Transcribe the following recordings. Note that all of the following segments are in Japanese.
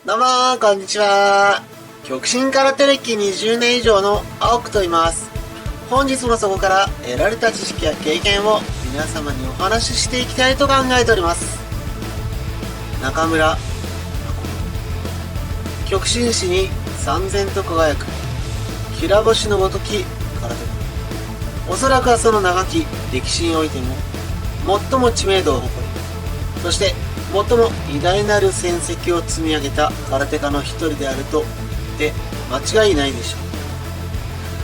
どうもー、こんにちは。極真空手歴20年以上の青くと言います。本日もそこから得られた知識や経験を皆様にお話ししていきたいと考えております。中村極真士に燦然と輝くきら星のごとき空手家。おそらくはその長き歴史においても最も知名度を誇り、そして最も偉大なる戦績を積み上げた空手家の一人であると言って間違いないでしょ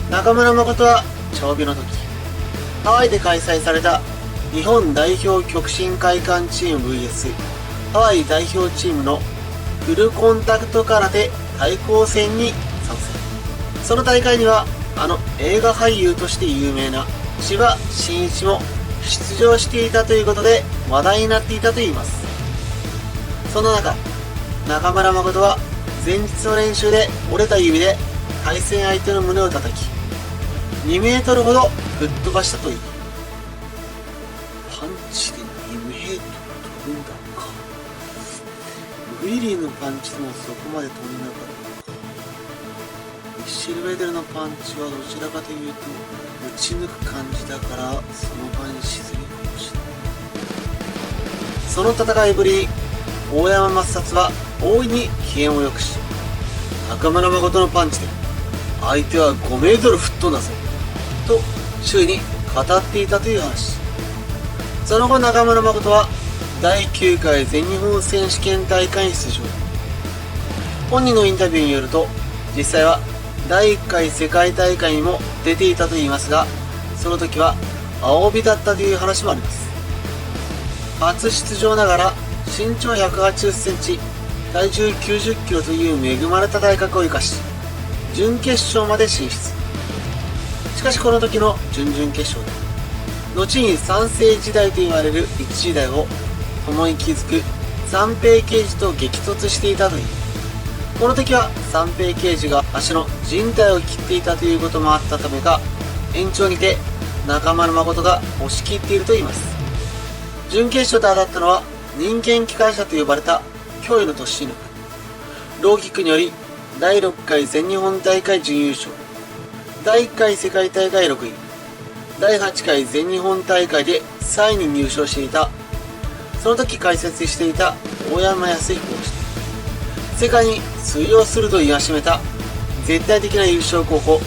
う。中村誠は長尾の時、ハワイで開催された日本代表極真会館チーム VS ハワイ代表チームのフルコンタクト空手対抗戦に参戦。その大会にはあの映画俳優として有名な千葉真一も出場していたということで話題になっていたといいます。その中、中村誠は前日の練習で折れた指で対戦相手の胸を叩き、2メートルほど吹っ飛ばしたという。パンチで2メートル飛ぶんだか。ウィリーのパンチでもそこまで飛んなかった。ミッシェル・ウェデルのパンチはどちらかというと打ち抜く感じだから、その場に沈みかもしれない。その戦いぶりに大山抹殺は大いに機嫌を良くし、中村誠のパンチで相手は5メートル吹っ飛んだぞと周囲に語っていたという話。その後、中村誠は第9回全日本選手権大会に出場。本人のインタビューによると、実際は第1回世界大会にも出ていたといいますが、その時は青帯だったという話もあります。初出場ながら身長180センチ、体重90キロという恵まれた体格を生かし、準決勝まで進出。しかしこの時の準々決勝で、後に三世時代と言われる一時代を共に築く三平刑事と激突していたという。この時は三平刑事が足の靭帯を切っていたということもあったためか、延長にて中村誠が押し切っていると言います。準決勝で当たったのは人間機関車と呼ばれた驚異の突進力。ローキックにより第6回全日本大会準優勝、第1回世界大会6位、第8回全日本大会で3位に入賞していた。その時解説していた大山康彦をして、世界に通用すると言わしめた絶対的な優勝候補、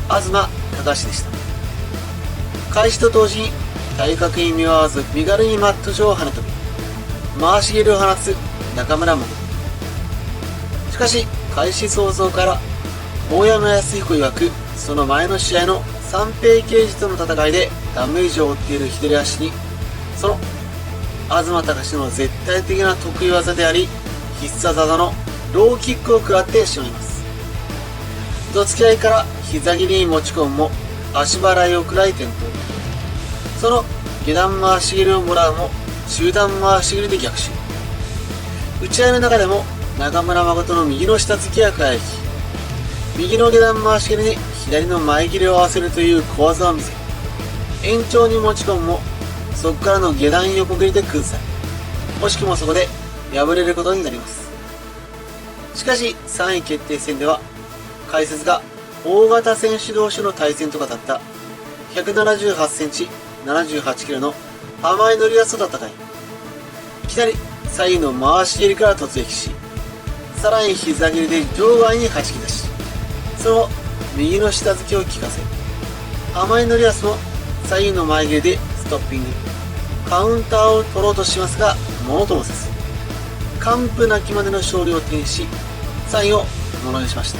東隆でした。開始と同時に体格に見合わず身軽にマット上を跳ね飛び、回し蹴りを放つ中村誠。しかし開始早々から大山康彦曰く、その前の試合の三平刑事との戦いでダメージを負っている左足に、その東隆の絶対的な得意技であり必殺技のローキックを食らってしまいます。どつき合いから膝切りに持ち込むも足払いを食らい転倒。その下段回し蹴りをもらうも中段回し蹴りで逆襲。打ち合いの中でも中村誠の右の下突きが輝き、右の下段回し蹴りに左の前切りを合わせるという小技を見せ、延長に持ち込むもそこからの下段横蹴りで崩され、惜しくもそこで敗れることになります。しかし3位決定戦では解説が大型選手同士の対戦と語った178センチ78キロの甘い乗り出と戦い、いきなり左右の回し蹴りから突撃し、さらに膝蹴りで場外に弾き出し、その後右の下突きを効かせ、甘い乗り出も左右の前蹴りでストッピング、カウンターを取ろうとしますがものともせず、完膚なきまでの勝利を手にし3位をものにしました。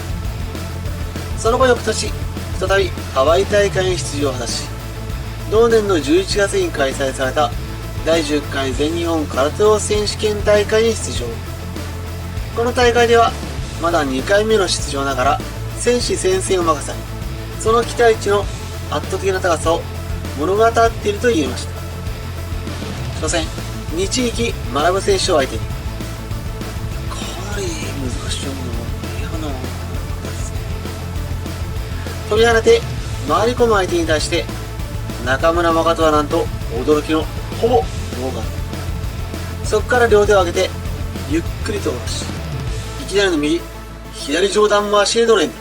その後翌年再びハワイ大会に出場を果たし、同年の11月に開催された第10回全日本空手王選手権大会に出場。この大会ではまだ2回目の出場ながら戦士宣戦を任され、その期待値の圧倒的な高さを物語っていると言えました。初戦日力学選手を相手にかなり難しいの嫌なですね。飛び跳ねて回り込む相手に対して中村誠はなんと驚きのほぼノーガード。そこから両手を上げてゆっくりと下ろし、いききなりの右、左上段回しでの連打。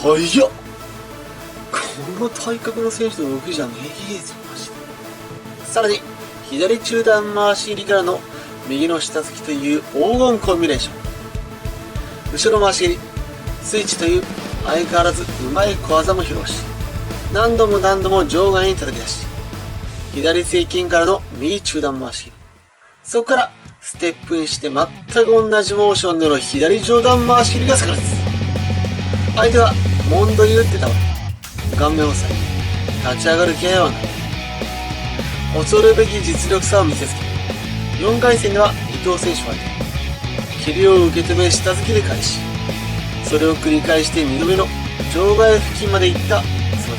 早っ。この体格の選手の動きじゃねえぞ、マジで。さらに、左中段回し入りからの右の下突きという黄金コンビネーション。後ろ回し切り、スイッチという相変わらずうまい小技も披露し、何度も場外に叩き出し、左正筋からの右中段回し切り。そこからステップインして全く同じモーションでの左上段回し切りが炸裂。相手はモンドに打って倒れ、顔面を押さえ、立ち上がる気配はない。恐るべき実力差を見せつけ、4回戦では伊藤選手は蹴りを受け止め下突きで返し、それを繰り返して2度目の場外付近まで行ったその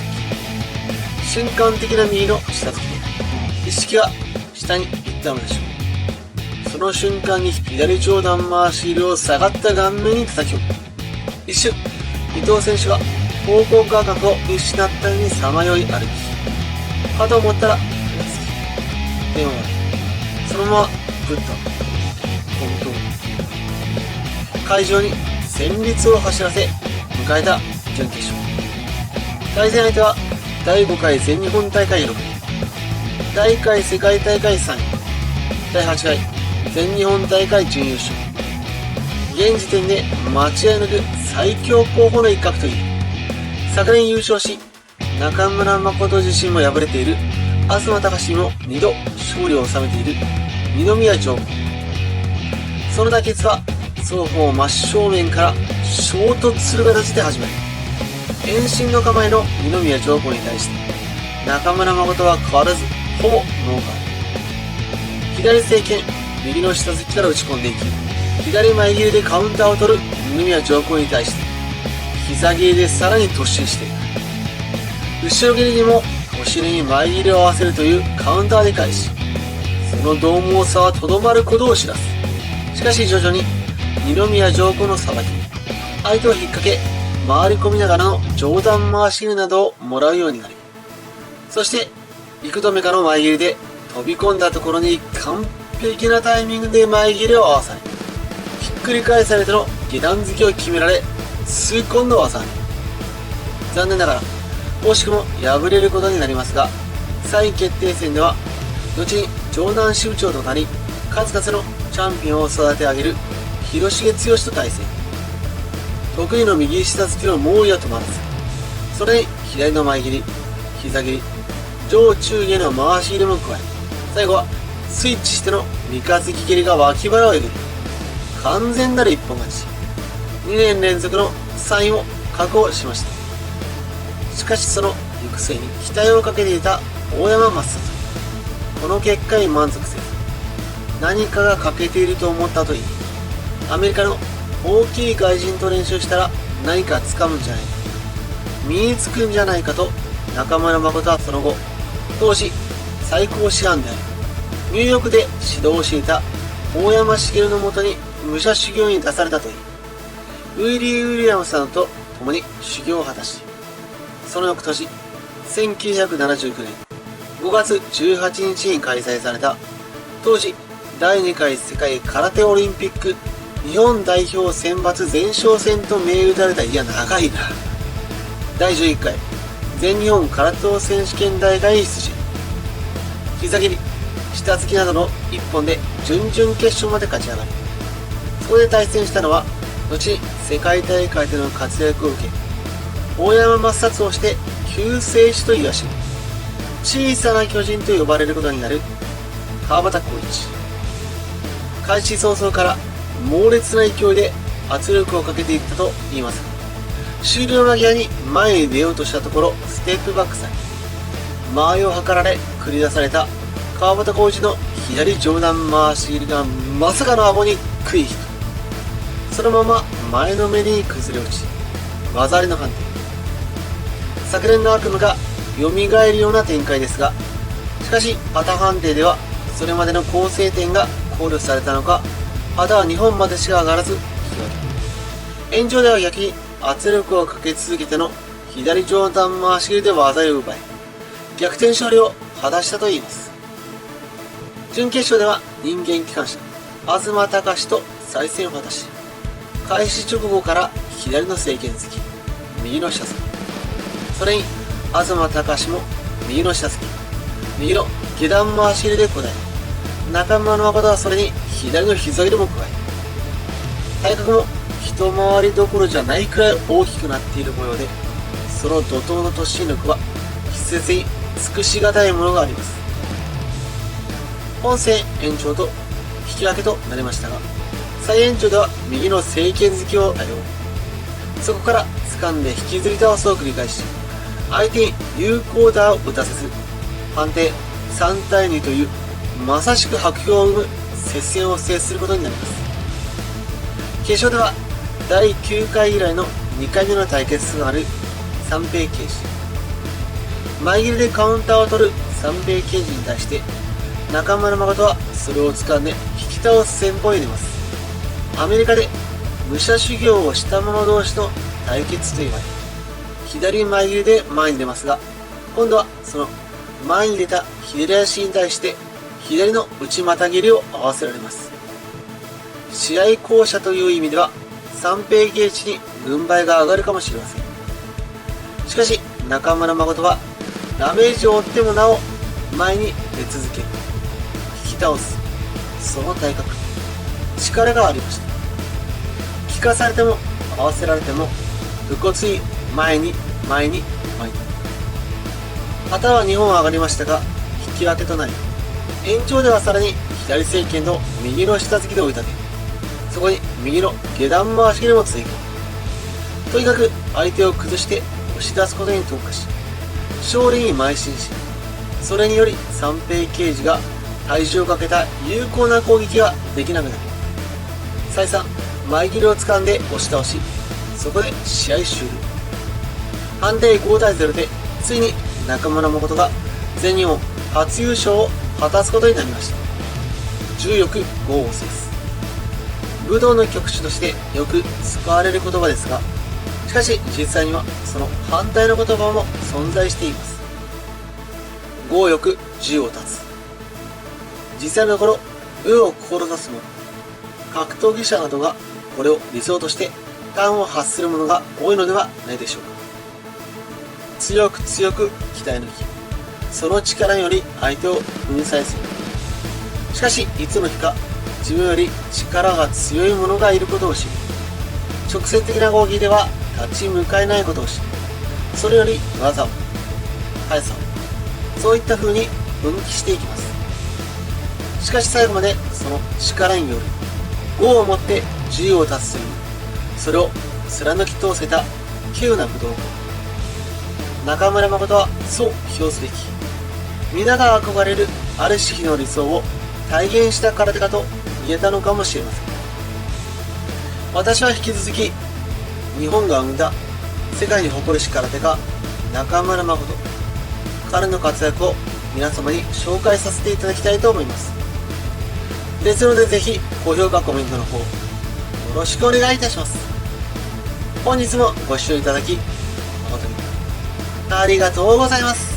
時、瞬間的な右の下突きで意識が下に行ったのでしょう。その瞬間に左上段回し入れを下がった顔面に叩き込む。一瞬伊藤選手が方向感覚を失ったようにさまよい歩き、かと思ったら電話、そのままぶっと本当会場に戦慄を走らせ迎えた準決勝。対戦相手は第5回全日本大会6位、第1回世界大会3位、第8回全日本大会準優勝。現時点で間違いなく最強候補の一角といい、昨年優勝し中村誠自身も敗れている東隆にも2度勝利を収めている二宮上皇。その対決は双方真正面から衝突する形で始まり、遠心の構えの二宮上皇に対して中村誠は変わらずほぼノーカウント。左正拳、右の下突きから打ち込んでいき、左前切りでカウンターを取る二宮上皇に対して膝切りでさらに突進していく。後ろ蹴りにもお尻に前切りを合わせるというカウンターで返し、その獰猛さはとどまることを知らす。しかし徐々に二宮上皇のさばき、相手を引っ掛け回り込みながらの上段回し切りなどをもらうようになり、そして幾度目かの前切りで飛び込んだところに完璧なタイミングで前切りを合わされ、ひっくり返されての下段突きを決められ、痛恨の技あり。残念ながら惜しくも敗れることになりますが、3位決定戦では後に城南支部長となり数々のチャンピオンを育て上げる広重剛と対戦。得意の右下突きの猛威は止まらず、それに左の前切り、膝切り、上中下の回し入れも加え、最後はスイッチしての三日月蹴りが脇腹をえぐる完全なる一本勝ち。2年連続の3位を確保しました。しかしその行く末に期待をかけていた大山真里、この結果に満足せず、何かが欠けていると思ったといい、アメリカの大きい外人と練習したら何か掴むんじゃないか、身につくんじゃないかと中村誠はその後、当時最高師範であるニューヨークで指導をしていた大山茂のもとに武者修行に出されたといい、ウィリー・ウィリアムさんと共に修行を果たし、その翌年1979年5月18日に開催された当時第2回世界空手オリンピック日本代表選抜前哨戦と銘打たれた、いや長いな、第11回全日本空手選手権大会に出場。膝蹴り、下突きなどの一本で準々決勝まで勝ち上がり、そこで対戦したのは後に世界大会での活躍を受け大山抹殺をして救世主と言わし、小さな巨人と呼ばれることになる川端浩一。開始早々から猛烈な勢いで圧力をかけていったと言います。終了間際に前に出ようとしたところステップバックされ、間合いを図られ繰り出された川端浩一の左上段回し切りがまさかの顎に食い引く。そのまま前のめりに崩れ落ち、技ありの判定。昨年の悪夢が蘇るような展開ですが、しかしパタ判定ではそれまでの構成点が考慮されたのか、パタは2本までしか上がらず引き分け。延長では逆に圧力をかけ続けての左上段回し切りで技を奪い、逆転勝利を果たしたといいます。準決勝では人間機関車東隆と再戦を果たし、開始直後から左の正拳突き、右の下突き。それに東隆も右の下突き、右の下段回し入れで答え、中村誠はそれに左の膝入れも加え、体格も一回りどころじゃないくらい大きくなっている模様で、その怒涛の突進力は筆舌に尽くしがたいものがあります。本戦延長と引き分けとなりましたが、再延長では右の正拳突きを多用。そこから掴んで引きずり倒すを繰り返し、相手に有効打を打たせず、判定3対2というまさしく白氷を生む接戦を制することになります。決勝では第9回以来の2回目の対決となる三平刑事。前切れでカウンターを取る三平刑事に対して、中村誠はそれを掴んで引き倒す戦法を入れます。アメリカで武者修行をした者同士の対決と言われ、左前切れで前に出ますが、今度はその前に出た左足に対して左の内股蹴りを合わせられます。試合巧者という意味では三平刑事に軍配が上がるかもしれません。しかし中村誠はダメージを負ってもなお前に出続け、引き倒す、その体格、力がありました。聞かされても合わせられても武骨に前に前に前に。旗は2本上がりましたが引き分けとなり、延長ではさらに左正拳と右の下突きで追い立て、そこに右の下段回し蹴りも追加。とにかく相手を崩して押し出すことに特化し、勝利に邁進し、それにより三平刑事が体重をかけた有効な攻撃ができなくなり、再三前切れを掴んで押し倒し、そこで試合終了。判定5対0でついに中村誠が全日本初優勝を果たすことになりました。重力豪を制す。武道の極致としてよく使われる言葉ですが、しかし実際にはその反対の言葉も存在しています。豪欲銃を断つ。実際のところ武を志す者、格闘技者などがこれを理想として端を発する者が多いのではないでしょうか。強く強く鍛え抜き、その力により相手を粉砕する。しかしいつの日か自分より力が強い者がいることを知り、直線的な攻撃では立ち向かえないことを知り、それより技を、速さを、そういった風に分岐していきます。しかし最後までその力による豪をもって自由を達する、それを貫き通せた稀有な武道家、中村誠はそう評すべき、皆が憧れるある時期の理想を体現した空手家と言えたのかもしれません。私は引き続き日本が生んだ世界に誇る空手家中村誠、彼の活躍を皆様に紹介させていただきたいと思います。ですのでぜひ高評価コメントの方よろしくお願いいたします。本日もご視聴いただき誠にありがとうございます。